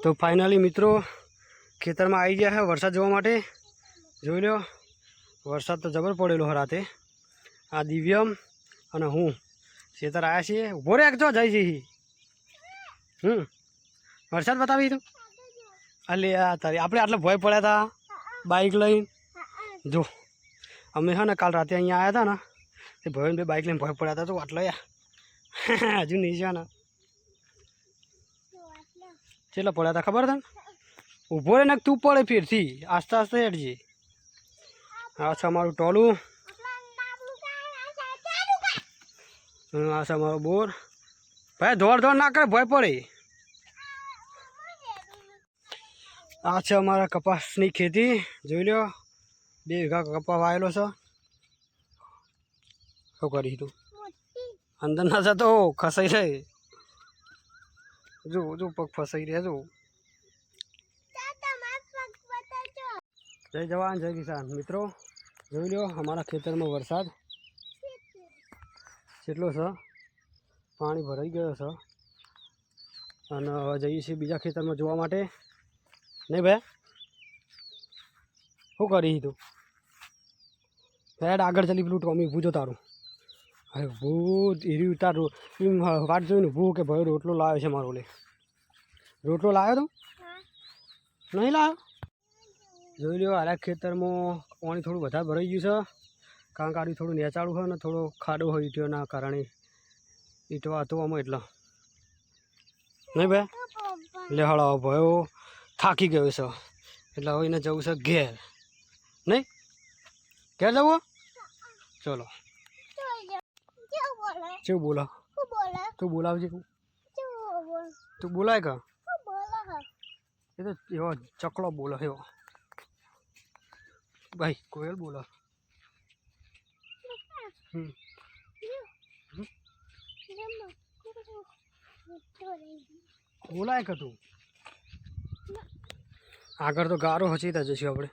તો ફાઇનલી મિત્રો ખેતરમાં આવી ગયા છે વરસાદ જોવા માટે। જોઈ લો વરસાદ તો જબર પડેલો રાતે। આ દિવ્યમ અને હું ખેતર આવ્યા છીએ। ઊભો રે જો જઈ જઈ વરસાદ બતાવી તું અલે આ તારી આપણે આટલા ભય પડ્યા હતા બાઇક લઈને। જો અમે છે ને કાલ રાતે અહીંયા આવ્યા હતા ને તે ભય બે બાઇક લઈને ભય પડ્યા હતા। તો આટલો યાર હજુ નહીં છે ને ચેટલા પડ્યા હતા ખબર તને? ઊભો રે ને તું પડે ફેરથી આસ્તે આસ્તે હેડજે। આ છે અમારું ટોલું, આ છે અમારો બોર। ભાઈ દોડ દોડ ના કરે ભય પડે। આ છે અમારા કપાસની ખેતી। જોઈ લો 2 વીઘા કપા વાયેલો છે। શું કરી તું અંદર ના જતો ખસાઈ જાય। જો જો પગ ફસાઈ રહ્યા જો। જય જવાન જય કિસાન મિત્રો। જોઈ લો અમારા ખેતરમાં વરસાદ કેટલો છે, પાણી ભરાઈ ગયો છે અને હવે જઈએ છીએ બીજા ખેતરમાં જોવા માટે। નહીં ભાઈ શું કરી તું? હેડ આગળ ચાલી પેલું ટોમી ઊભું જો તારું। હવે ભૂત એરી તારું વાટ જોઈને ઊભું કે ભાઈ રોટલો લાવ્યો છે મારો। લે રોટલો લાવ્યો તો નહીં લાવ્યો? જોઈ લો આરા ખેતરમાં પાણી થોડું વધારે ભરાઈ ગયું છે કારણ કે આડું થોડું નેચાળું હોય ને થોડો ખાડો હોય ઈંટોના કારણે ઈંટવા હતો આમાં એટલે નહીં ભાઈ એટલે હળાવો ભયો થાકી ગયો છે એટલે હવે એને જવું છે ઘેર। નહીં ઘેર જવું? ચલો કેવું બોલા તું બોલાવજે તું બોલાય કા એ તો એવો ચકલો બોલો એવો ભાઈ કોયલ બોલો। બોલાય કે તું આગળ તો ગારો હચીતા જઈશું આપણે।